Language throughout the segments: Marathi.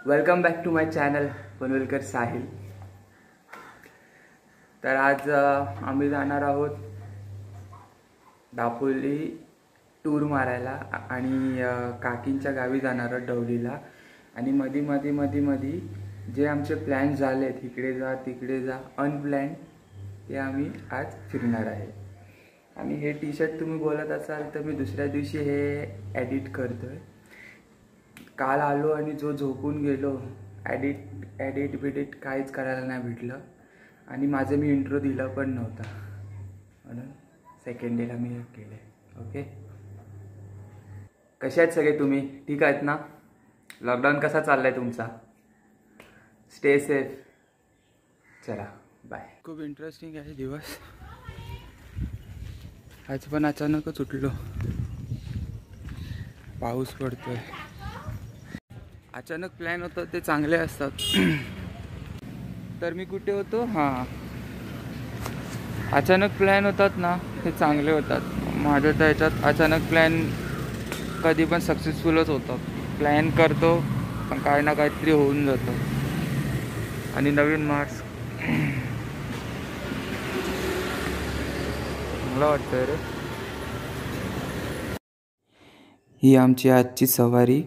Welcome back to my channel Panvelkar Sahil. तर आज आम्ही जाणार आहोत दापोली टूर मारायला आणि काकींच्या गावी जाणार आहोत डवलीला। आणि मधी जे आमचे प्लॅन झाले इकडे जा तिकडे जा अनप्लॅन ते आम्ही आज फिरणार आहे। आणि हे टी शर्ट तुम्ही बोलत असाल तर मी दुसऱ्या दिवशी हे एडिट करतोय। काल आलो आणि जो झोपून गेलो एडिट काहीच करायला नाही भेटलं आणि माझं मी इंट्रो दिला पण नव्हता म्हणून सेकंड डेला मी हे केलं। ओके, कसे आहेत सगळे तुम्ही? ठीक आहेत ना? लॉकडाऊन कसा चाललाय तुमचा? Stay safe. चला बाय। खूप इंटरेस्टिंग आहे दिवस। आज पण अचानकच उठलो, पाऊस पडतोय। अचानक प्लॅन होतं ते चांगले असतात। तर मी कुठे होतो? हां, अचानक प्लॅन होतात ना ते चांगले होतात। माझ्या तर ह्याच्यात अचानक प्लॅन कधी पण सक्सेसफुलच होतात। प्लॅन करतो पण काही ना काहीतरी होऊन जातं। आणि नवीन मार्क्स मला वाटतं रे, ही आमची आजची सवारी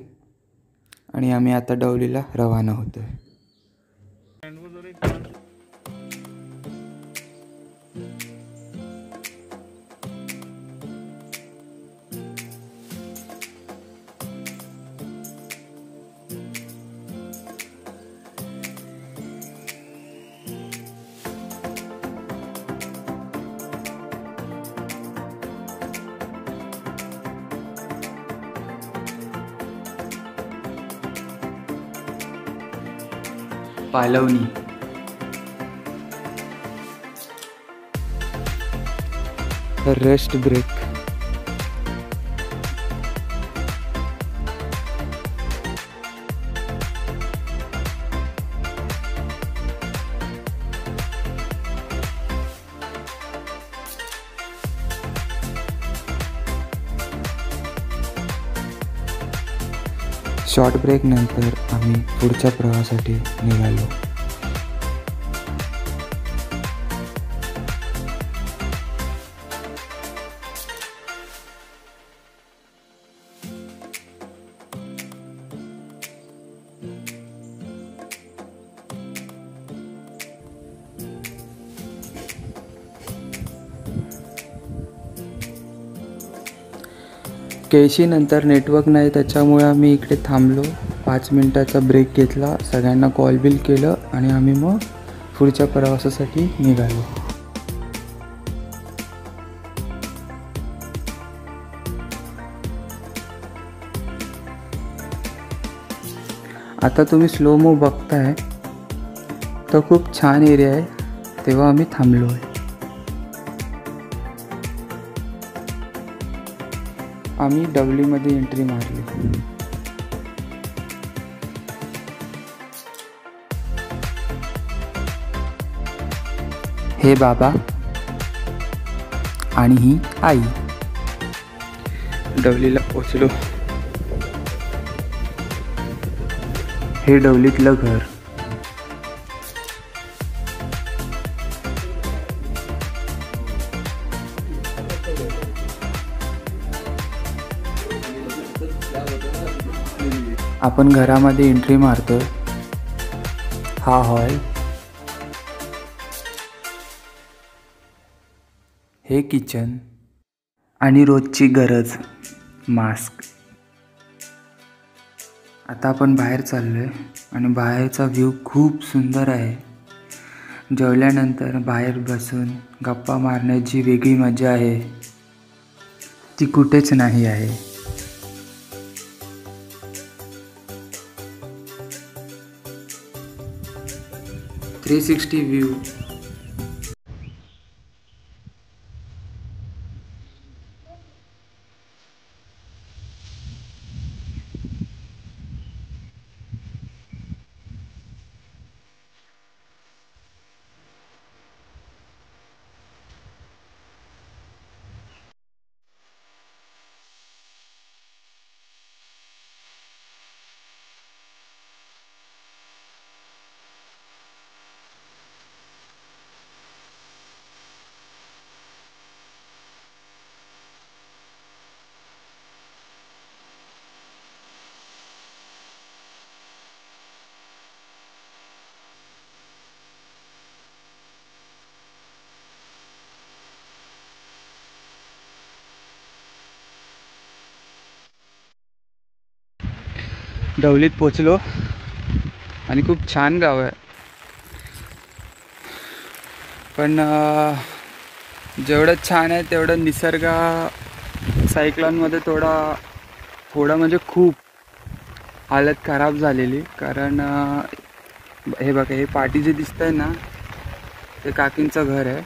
आणि आम्ही आता डवलीला रवाना होतोय। Palvani, rest break, short break नंतर आम्ही पुढच्या प्रवासासाठी निघालो। केशी नंतर नेटवर्क नाही त्याच्यामुळे आम्ही इकडे थांबलो। 5 मिनिटाचा ब्रेक घेतला, सगळ्यांना कॉल बिल केलं आणि आम्ही मग पुढच्या प्रवासासाठी निघालो। आता तुम्ही स्लो मो बघताय तर खूप छान एरिया आहे, तेव्हा आम्ही थांबलो आहे। आम्ही डवलीमध्ये एंट्री मारली। हे बाबा आणि ही आई। डवलीला पोचलो। हे डवलीतलं घर। आपण घरामध्ये एंट्री मारतोय। हा हॉल, हे किचन आणि रोजची गरज मास्क। आता आपण बाहेर चाललोय आणि बाहेरचा व्ह्यू खूप सुंदर आहे। जेवल्यानंतर बाहेर बसून गप्पा मारण्याची वेगळी मजा आहे, ती कुठेच नाही आहे। Three 360 view. ढवलीत पोचलो आणि खूप छान गाव आहे. पण जेवढं छान आहे तेवढं निसर्ग सायक्लॉनमध्ये थोडं म्हणजे खूप हालत खराब झालेली. कारण हे बघा, हे पाठी जे दिसतंय ना ते काकींचं घर आहे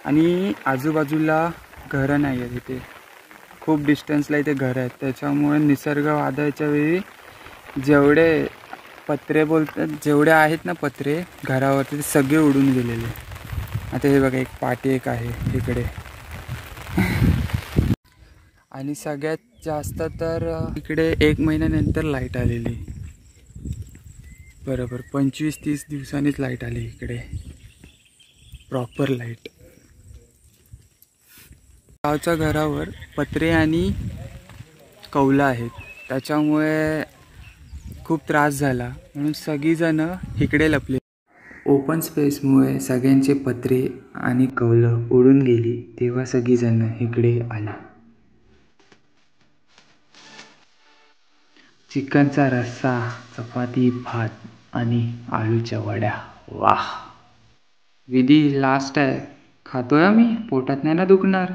आणि आजूबाजूला घरं नाही आहेत इथे. खूप डिस्टन्सला इथे घरं आहेत. त्याच्यामुळे निसर्ग वादळाच्या वेळी जेवढे पत्रे बोलतात, जेवढे आहेत ना पत्रे घरावरती, ते सगळे उडून गेलेले. आता हे बघा, एक पाटी एक आहे इकडे. आणि सगळ्यात जास्त तर इकडे 1 महिन्यानंतर लाईट आलेली. बरोबर 25-30 दिवसांनीच लाईट आली इकडे, प्रॉपर लाईट. गावच्या घरावर पत्रे आणि कौलं आहेत, त्याच्यामुळे खूप त्रास झाला म्हणून सगळीजणं इकडे लपले. ओपन स्पेसमुळे सगळ्यांचे पत्रे आणि कौलं उडून गेली, तेव्हा सगळीजणं इकडे आली. चिकनचा रस्सा, चपाती, भात आणि आलूच्या वड्या. वाह. विधी लास्ट आहे, खातोय आम्ही, पोटात नाही ना दुखणार.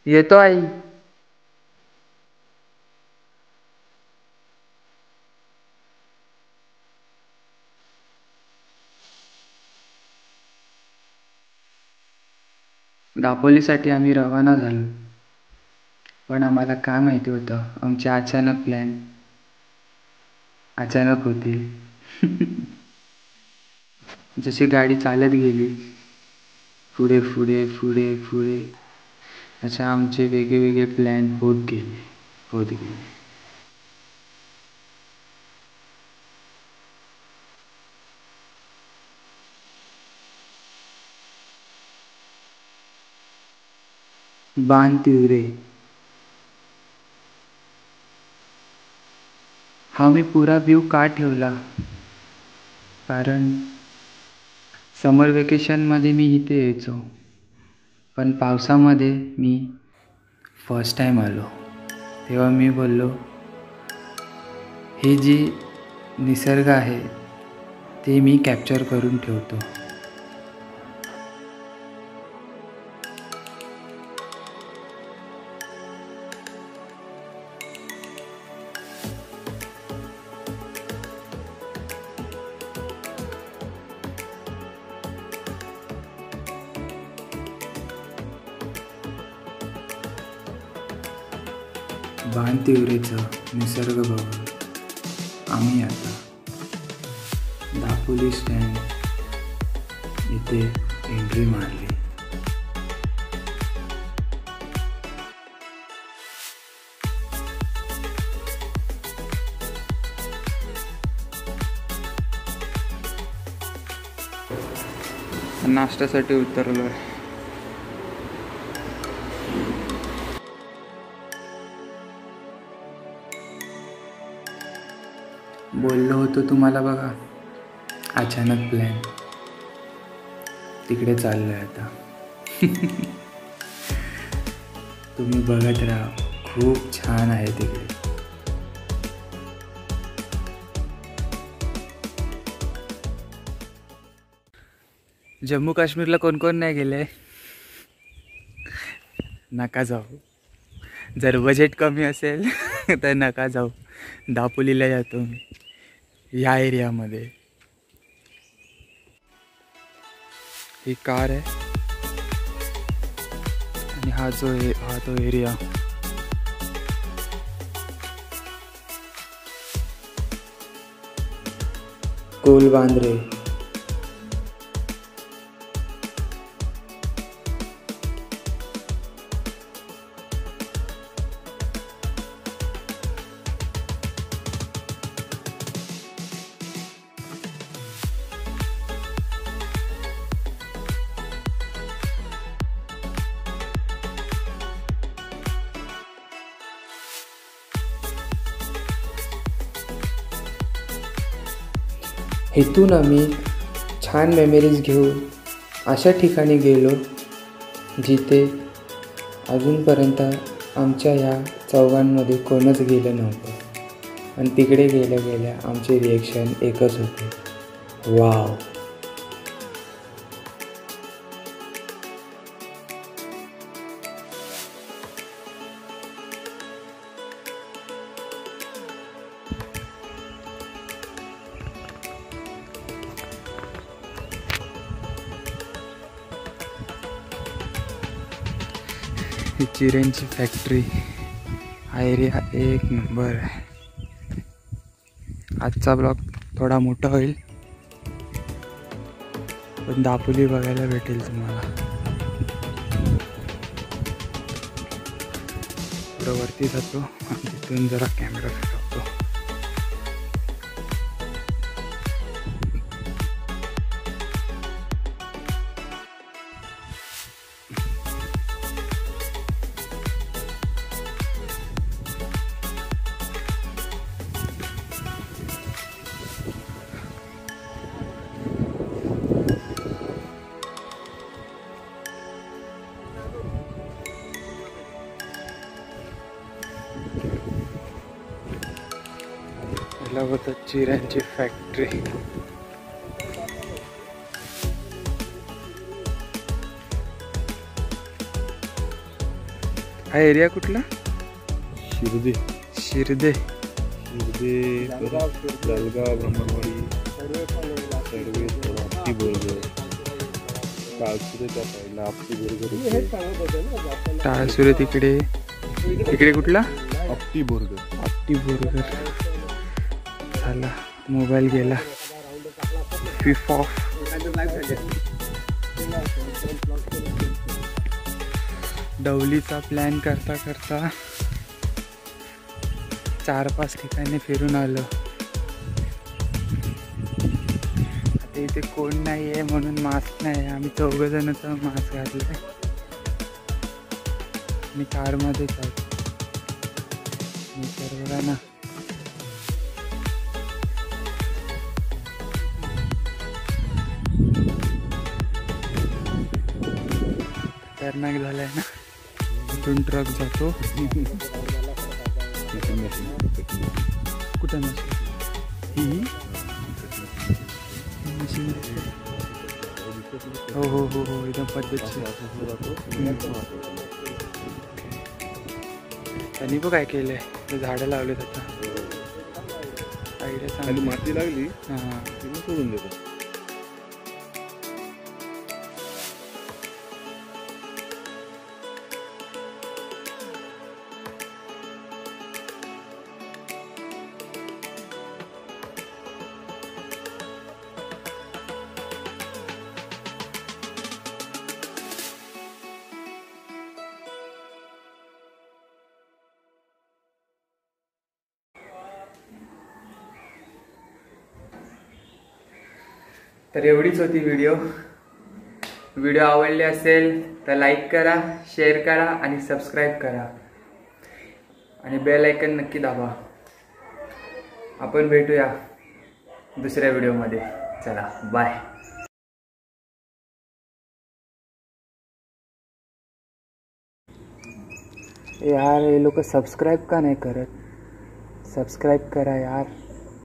येतो आई. दापोलीसाठी आम्ही रवाना झालो. पण आम्हाला काय माहिती होतं, आमचे अचानक प्लॅन अचानक होते. जशी गाडी चालत गेली पुढे पुढे पुढे पुढे, असे आमचे वेगळे प्लॅन होत गेले. बाणतिवरे हा मी पुरा व्ह्यू का ठेवला, कारण समर वेकेशनमध्ये मी इथे यायचो, पण पावसामध्ये मी फर्स्ट टाईम आलो. तेव्हा मी बोललो, हे जे निसर्ग आहे ते मी कॅप्चर करून ठेवतो. बाणतिवरेचं निसर्ग बघून आम्ही आता दापोली स्टँड इथे एंट्री मारली. नाश्त्यासाठी उतरलो आहे. बोललो होतो तुम्हाला बघा, अचानक प्लॅन. तिकडे चाललोय आता. तुम्ही बघत राहा, खूप छान आहे तिकडे. जम्मू काश्मीरला कोण कोण नाही गेले, नका जाऊ. जर बजेट कमी असेल तर नका जाऊ. दापोलीला जातो मी, या एरियामध्ये. ही कार आहे आणि हा तो एरिया. कोलबांद्रे, इथून आम्ही छान मेमरीज घेऊन अशा ठिकाणी गेलो जिथे अजूनपर्यंत आमच्या ह्या चौघांमध्ये कोणच गेलं नव्हतं आणि तिकडे गेल्या आमचे रिॲक्शन एकच होते, वाव. ही चिऱ्यांची फॅक्टरी हा एरिया एक नंबर आहे. आजचा ब्लॉग थोडा मोठा होईल पण दापोली बघायला भेटेल तुम्हाला. थोडं वरती जातो आणि तिथून जरा कॅमेरा फिरवतो. चिऱ्यांची फॅक्टरी. हा एरिया कुठला? शिर्दे जळगाव ब्रह्मवाडी सर्वे आपटी बोरगर टाळसुरे त्या साईडला आपटी बोरगर टाळसुरे तिकडे कुठला? आपटी बोरगर झाला. मोबाईल गेला स्विच ऑफ. डवलीचा प्लॅन करता 4-5 ठिकाणी फिरून आलो. आता इथे कोण नाही आहे म्हणून मास्क नाही. आम्ही 4 जणांचा मास्क घातलाय आणि कारमध्येच आहोत. बघा ना, खतरनाक झालाय ना. इथून ट्रक जातो. कुठं ही मशीन? हो एकदम पद्धतशीर. त्यांनी बघ काय केलंय, ते झाडं लावलेत. आता आयडिया चांगली. माती लागली हां, सोडून देतो. तर एवढीच होती व्हिडिओ आवडली असेल तर लाईक करा, शेअर करा आणि सबस्क्राईब करा आणि बेल आयकन नक्की दाबा. आपण भेटूया दुसऱ्या व्हिडिओमध्ये. चला बाय. यार हे लोक सबस्क्राईब का नाही करत? सबस्क्राईब करा यार.